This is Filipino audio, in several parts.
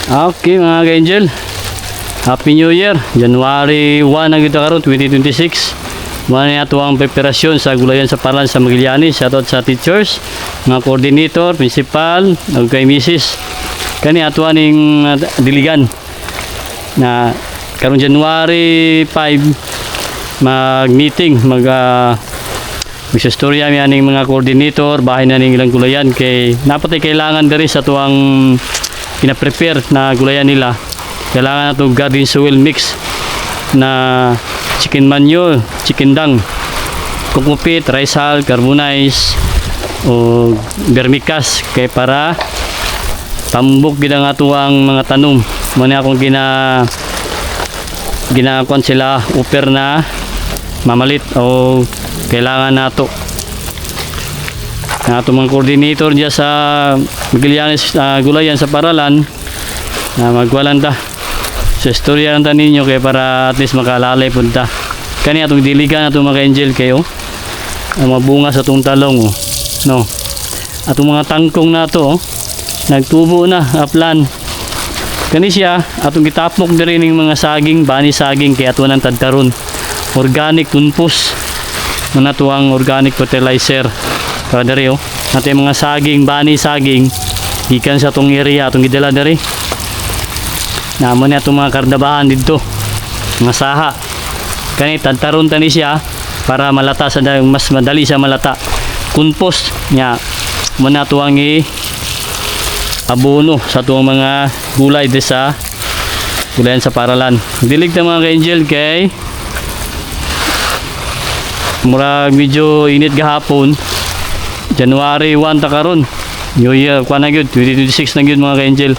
Okay mga ka-angel, Happy New Year. January 1 na kita karon 2026. Muna na ito ang preparasyon sa gulayan sa Paralan sa Magallanes. Shoutout sa teachers, mga coordinator, principal, ug kay Mrs. Kani ato aning diligan na karon January 5 mag-meeting, magsistorya mi aning mga coordinator, bahay na ning ilang gulayan kay napatay kailangan diri sa tuang pina-prepare na gulayan nila. Kailangan nato garden soil mix na chicken manure, chicken dung, kokopit, rice hull, carbonize o vermicast kay para tambok gid ang atuang mga tanom. Muna akong ginakuan sila upper na mamalit o kailangan nato mga coordinator diya sa Magallanes gulayan sa Paralan na magwalanda sa istorya lang ta ninyo kay para at least makalalay punta kani atong diligan atong mga angel kayo mabunga sa tong talong no atong mga tangkong nato nagtubo na aplan kani siya atong gitapok diri ning mga saging bani saging kay ato nang tadkaron organic compost man ato ang organic fertilizer para diri nato yung mga saging bani saging gikan sa tong area atong gidala diri namo na itong mga kardabahan dito mga saha kani tadtaron tani siya para malata sa mas madali siya malata compost nya muna ito ang abono sa itong mga gulay di sa gulayan sa Paralan. Dilig na mga ka-angel kay murag medyo init gahapon January 1 ta karon New Year kwa na gyud 2026 na gyud mga ka-angel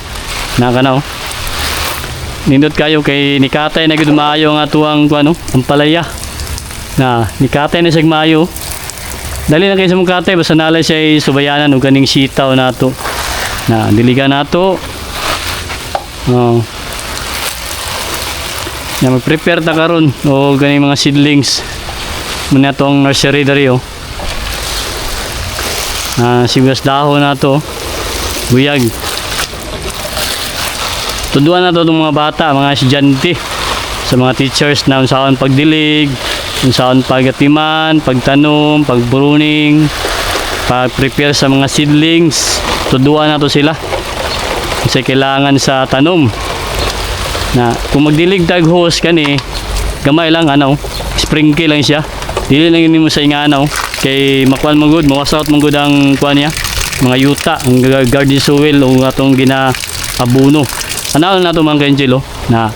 nakanaw nindot kayo kay nikatay na gid maayo nga tuwang kuno ang palaya na nikatay na sig maayo dali na kay sa mukatay basta nalay siya subayanan og kaning sitaw nato na diligan nato na mag-prepare ta karon og kaning mga seedlings muna tong nursery dari sibuyas dahon nato buyag tuduan na to itong mga bata, mga estudyante sa mga teachers na unsaon pagdilig, unsaon pagatiman, pagtanom, pagpruning, pag-prepare sa mga seedlings. Tuduan na to sila kasi kailangan sa tanom na kung magdilig tag hose kani gamay lang sprinkle lang siya dili lang yun mo sa inganaw kay makuan mo good mawasaut mo good ang kuan niya mga yuta ang garden soil o atong gina-abono. Ano na ito mga ka-angel na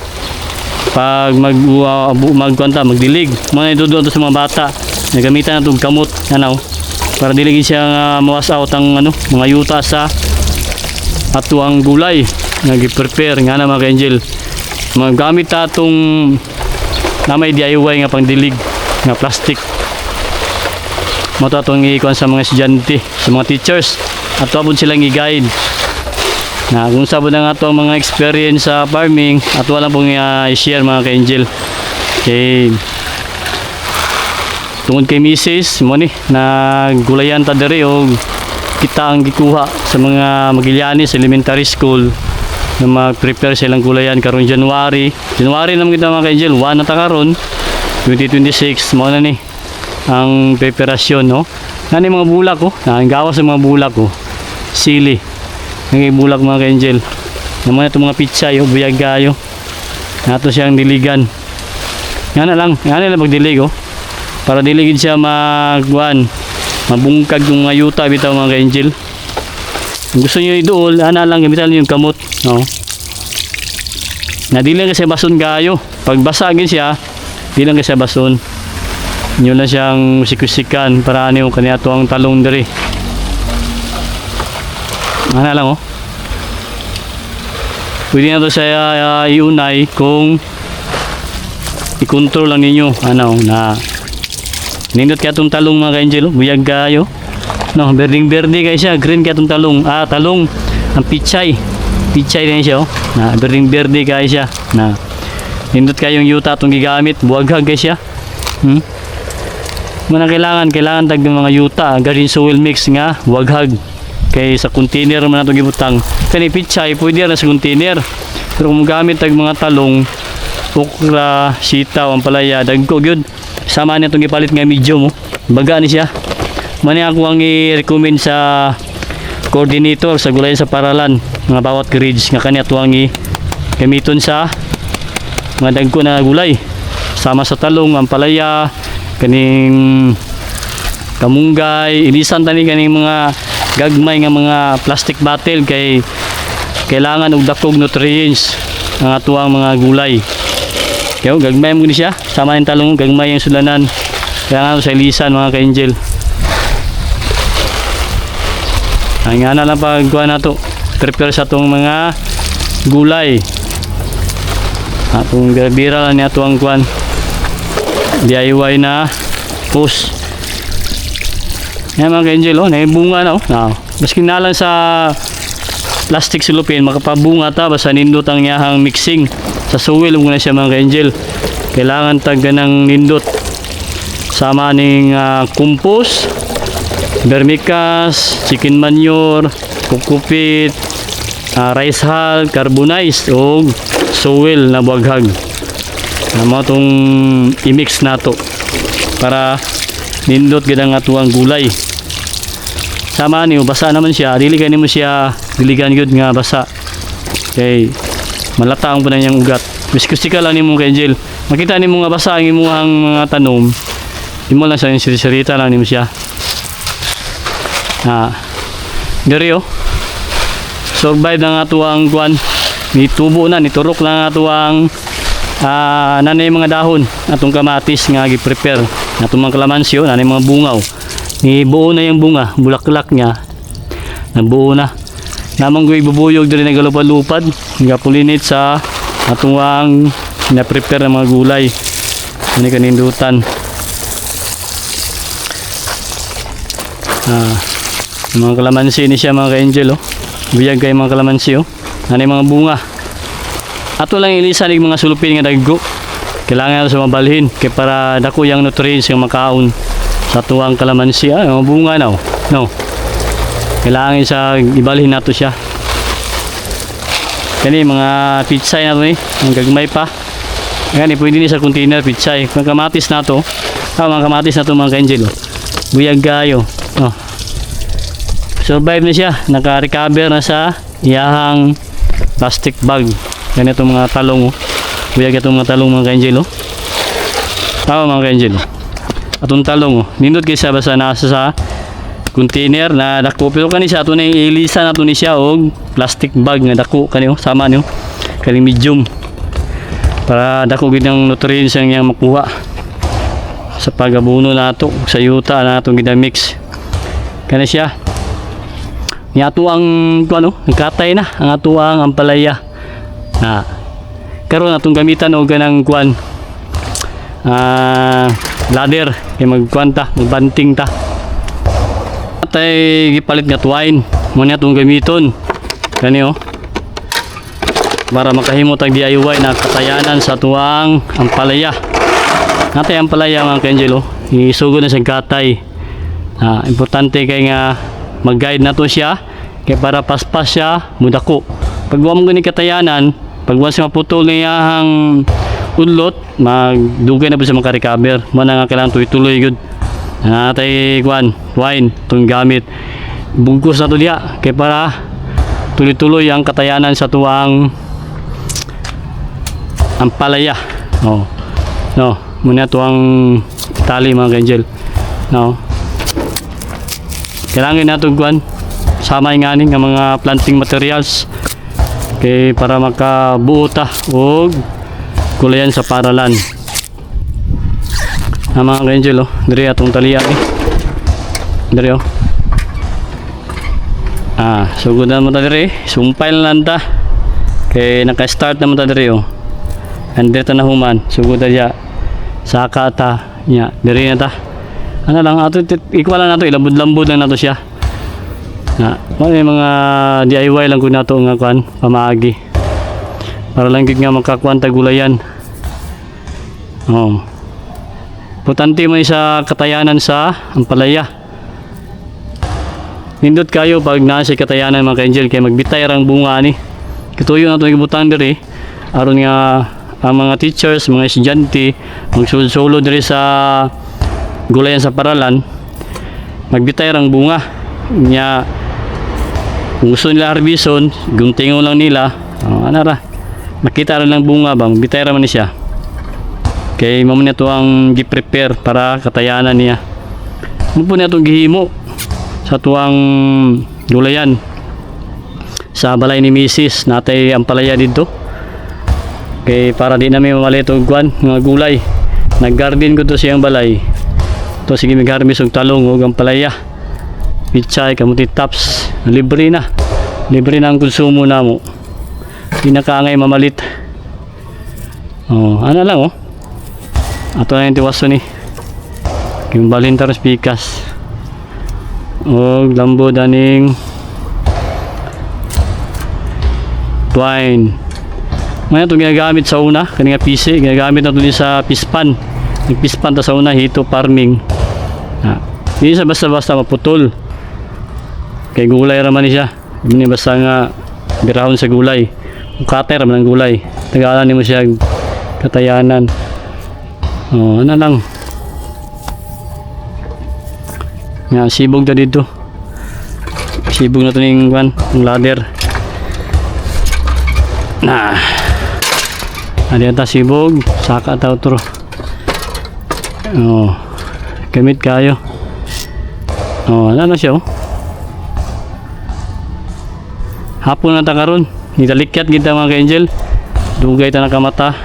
pag magdilig muna ito doon sa mga bata nagamitan na itong kamot para diligin siya mawas out ang mga yuta sa ato ang gulay nag-prepare nga na mga ka-angel magamit na itong na may DIY nga pang dilig nga plastic mo ito itong ikuan sa mga estudyante sa mga teachers at abot silang i-guide na kung sabon na nga ito ang mga experience sa farming at walang pong i-share mga ka-angel okay tungod kay Mrs. mo ni na gulayan ta diri o kita ang gikuha sa mga Magallanes Elementary School na mag-prepare silang gulayan karon January naman kita mga ka-angel 1 na ta karon 2026 mo na ni ang preparasyon nani mga bulak ang gawas sa mga bulak sili ng bulak mga ka-angel naman ito mga pizza buyag kayo nato siyang diligan nga na lang magdilig para diligid siya mabungkag yung mga yuta bitaw mga ka-angel kung gusto nyo iduol lang gamitan yung kamot na di lang kasi bason kayo pag basagin siya di lang kasi bason nyo lang siyang siksikan para yung kanya to ang talong diri lang pwede na to sa iunay kung i-control lang ninyo na nindot kaya itong talong mga ka-angel buyag kayo berding kaya siya green kaya itong talong ang pichay na siya berding kaya siya nindot kayong yuta itong gigamit buwaghag kaya siya muna kailangan tag ng mga yuta garden soil mix nga waghag kay sa container man nato gibutang. Kani pichay pwede ra sa container. Pero kung gamit tag mga talong, okra, sitaw, ampalaya, dagko gyud. Sama niya itong gipalit nga medium. Baga ni siya. Mani ako ang i-recommend sa coordinator sa gulay sa paralan mga bawat grades nga kanya tuwang gamiton sa mga dagko na gulay. Sama sa talong, ampalaya, kaning kamunggay, ilisan tani kaning mga gagmay nga mga plastic bottle kay kailangan og dakog nutrients ang atuang mga gulay. Kaya gagmay mo ni siya, sama ng talong, gagmay ang sulanan. Kailangan sa ilisan mga ka-angel. Ay nga na lang pagkuha na to, prepare sa itong mga gulay. Atong bira lang niya ito ang kuhan. DIY na post. Yan mga ka-angel, oh, naibunga na oh. Maski na lang sa plastic silupin, makapabunga ta, basta nindot ang yahang mixing. Sa soil muna siya mga ka-angel. Kailangan taga ng nindot. Sama ning compost, vermicast, chicken manure, kukupit, rice hull, carbonized o soil na buhaghag. Mo tong i-mix nato para nindot gid ang atuang gulay. Sama niyo basa naman siya, dili kay nimo siya diligan gyud nga basa. Okay. Malataang po na niyang ugat. Miskustika lang nimo kay Angel. Makita nimo nga basa ang imuhang mga tanom. Imo lang sa sirisirita lang nimo siya. Diri oh. Survive na nga atuang kuan. Nitubo na, niturok lang nga atuang nanay mga dahon atong kamatis nga gi-prepare. Atong mga kalamansi oh, nanay mga bungaw. Ni buo na yung bunga, bulaklak niya. Nabuo na. Namang gawing bubuyog diri nagalupad-lupad, nga-pollinate sa atuang na-prepare ng mga gulay. Ani kanindutan. Mga kalamansi ni siya mga ka-angel oh. Biyag kay mga kalamansi oh. Ani mga bunga. Ato lang ilisan ng mga sulupin nga daggo. Kailangan sa mabalhin kay para dako yang nutrients yung makaon sa tuwang kalamansi. Mga bunga na oh. No. Kailangan sa ibalhin nato siya. Kani mga pitsay na to ang gagmay pa. Kani pwede ni sa container pitsay. Mga kamatis na to. Mga kamatis na to mga ka-angel oh. Buyag kayo. Oh. Survive na siya. Naka-recover na sa iyahang plastic bag. Ganito mga talong oh. Buyag itong mga talong mga ka-angel oh. Mga ka-angel oh. Atong talong oh. Nindot kayo sa basta nasa sa container na dako pero kani sa ato na ilisa nato ni siya og plastic bag nga dako kani oh, sama niyo kani medium para dako gid ang nutrients ang yang makuha sa pagabuno nato sa yuta nato gidamix kani siya ni ato ang kuno nagkatay na ang ato ang ampalaya karon atong gamitan og ganang kuan ladder kay magkuanta magbanting ta tay gipalit nga twine mo niya itong gamiton kani oh para makahimo tag DIY na katayanan sa tuwang ampalaya natay ampalaya mga ka-angel oh isugod na sa katay importante kay nga mag-guide na to siya kay para paspas siya mudako pag wa mo gani katayanan pag wa siya maputol niyang udlot magdugay na po siya makarecover mo na nga kailangan tuloy gud natay kuan wine itong gamit bungkus na to diya kay para tuloy-tuloy ang katayanan sa tuwang ampalaya no muna tuwang tali mga ka-angel no kailangan nato kuan sama nga nga mga planting materials kay para makabuo ta og kulayan sa paralan. Mga ka-angel oh, diri atong talian diri oh. Sugod na mo ta diri, sumpay lang ta. Kay naka-start naman ta diri oh. Andre ta na human, sugod ta diya. Saka ta nya, diri na ta. Ano lang ato ikuha lang nato, ilambod-lambod lang nato siya. May mga DIY lang ko nato nga kuan, pamaagi. Para lang gid nga makakuan ta gulayan. Oh. Importante mo sa katayanan sa ampalaya. nindot kayo pag nasa katayanan mga ka-angel kay magbitay rang bunga ni. Katuyo na ito ibutang diri aron nga ang mga teachers, mga estudyante magsulod diri sa gulayan sa paralan magbitay rang bunga nya kung gusto nila harbison guntingon lang nila ano ra makita rin lang bunga ba magbitay ra man ni siya kay mamo na to ang gi-prepare para katayanan niya mo po na itong gihimo sa tuwang gulayan sa balay ni Mrs. natay ang palaya dito kay para di namin mamali itong mga gulay nag-garden ko to siyang balay to sige mag-harvest og talong og ang palaya pichay kamuti tops libre na ang konsumo namo di na kaangay mamalit ano lang ato na yung tiwaso ni yung balintaros pikas o lambo daning twine ngayon itong ginagamit sa una kanina PC ginagamit na ito sa pispan nagpispan ta sa una hito farming hindi sa basta maputol kay gulay raman siya hindi basta nga birahon sa gulay cutter raman ang gulay tagalan mo siya katayanan ano lang nga sibog na dito sibog na ito ng ladder ada ta sibog saka ta utro gamit kayo ano na siya hapon na ta karon nitalikyat kita mga ka-angel dugay ta nakamata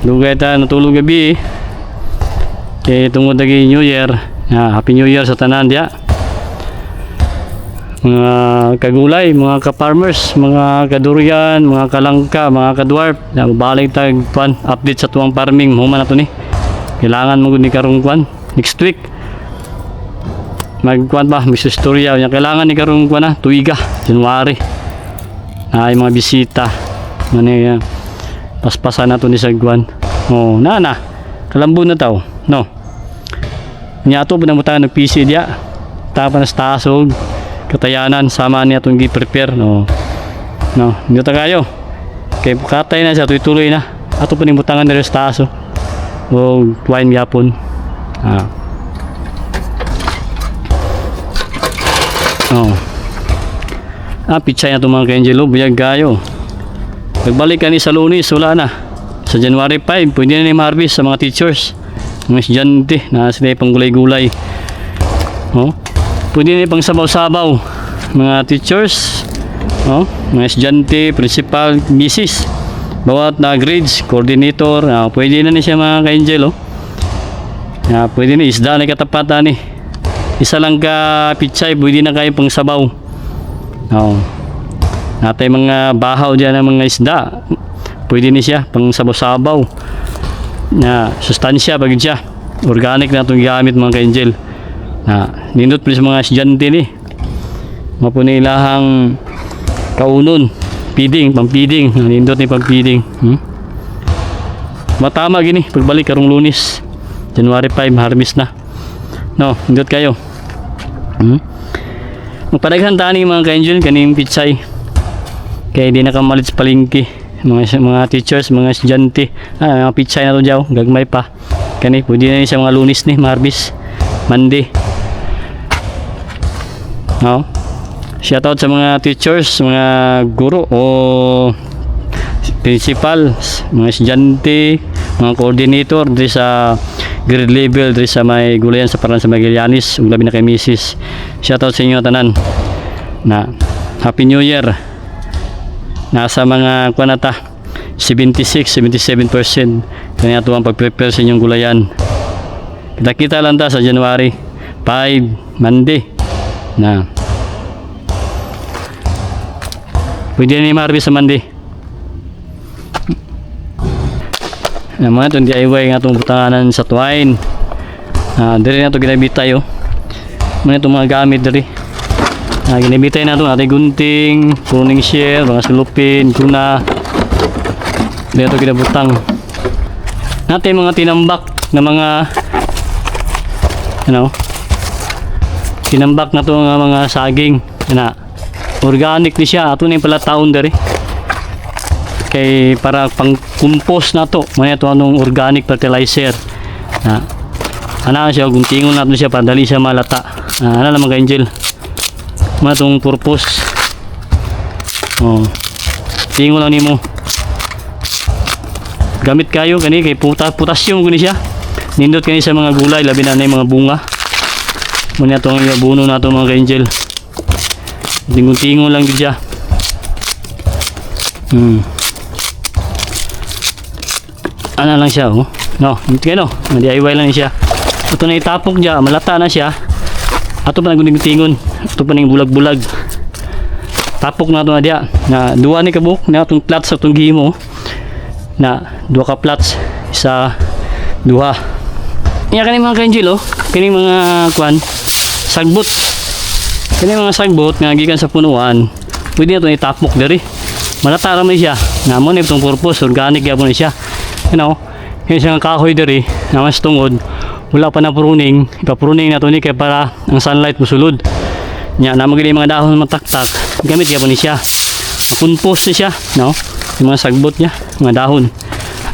dugay ta natulog gabi kay tungod lagi New Year Happy New Year sa tanan dia mga kagulay, mga ka-farmers, mga kadurian, mga kalangka, mga kadwarf balik tag update sa tuwang farming human na to ni kailangan mo ni karong next week magkuan ba Mrs. Storya kailangan ni karong tuiga January ay mga bisita mani paspasan na to ni sagwan na kalambo na taw no niya ito pinamutan ng PC dia tapan sa tasog katayanan sama niya itong gi-prepare nito kayo kay katay na siya tuloy na ato panimutangan na rin sa taso o wine yapon pichay na itong mga ka-angelo buyag kayo pagbalik ka ni sa Lunes wala na sa January 5 pwede na ni ma-harvest sa mga teachers mga estudyante na sila pang gulay-gulay pwede na pang sabaw-sabaw mga teachers mga estudyante, principal, misis bawat na grades, coordinator pwede na ni siya mga ka-angel pwede na isda na katapatan isa lang ka pichay pwede na kayo pang sabaw natay mga bahaw dyan ng mga isda pwede na siya pang sabaw-sabaw na sustansya bagid siya organic na itong gamit mga ka-angel nindot po sa mga estudyante ni mapuni ilahang kaunon pang feeding nindot ni pang feeding matama gini pagbalik karong Lunes January 5 harvest na nindot kayo magpadaghan tani mga ka-angel kaning pichay kaya di nakamalit sa palengke mga teachers, mga estudyante mga pichay na to dyaw, gagmay pa kani, pwede na sa mga Lunes ni Marbis, Monday shoutout sa mga teachers, mga guro o principal, mga estudyante mga coordinator diri sa grade level diri sa may gulayan sa Paralan sa Magallanes ug labi na kay Mrs. shoutout sa inyo tanan Happy New Year nasa mga kuanata 76-77% kanya ito ang pag-prepare sa inyong gulayan kita lang ta sa January 5 Monday pwede na i-harvest sa Monday mga itong DIY nga itong butanganan sa twine diri na ito ginabitay mga itong mga gamit diri ginabitay na ito natin gunting, pruning shear, mga sulupin, kuna dito ginabutang natin mga tinambak na mga tinambak na to nga mga saging na organic ni siya ato na yung pala taon dari kay para pang compost na to muna ito anong organic fertilizer na ana siya guntingon natin siya para dali siya malata ana lang mga angel muna itong purpose tingon lang nimo gamit kayo kani kay potassium guni siya nindot kani sa mga gulay labi na yung mga bunga muna itong iabuno na ito mga angel tingon lang din siya ano lang siya no hindi no DIY lang siya ito na itapok siya malata na siya ato pa nagunting-tingon ato pa nang bulag-bulag tapok na ito na diya na duwa ni kabuk na itong plots sa itong gihimo na duwa ka plots isa duha iya kaning mga ka-angel kaning mga kwan sagbot kaning mga sagbot nga gikan sa punuan pwede na ito itapok dari malata ramay siya na mo na itong purpose organic yapon na siya kaya siya nga kahoy dari na mas tungod wala pa na pruning ipapruning na ito ni kaya para ang sunlight musulod nya na magiging mga dahon mataktak gamit yapon ni siya compost ni siya yung mga sagbot niya mga dahon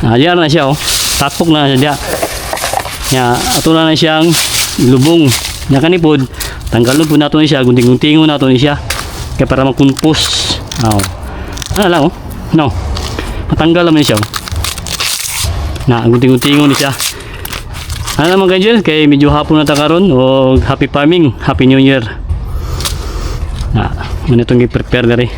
diyan na siya tapok na siya nya ato na siyang lubong nya kanipod tanggalon po nato ni siya gunting-guntingon nato ni siya kaya para mag-compost ano lang matanggal naman siya na gunting-guntingon ni siya ano naman ganyan kay medyo hapon na takaron o happy farming happy new year na manitong i-prepare na rin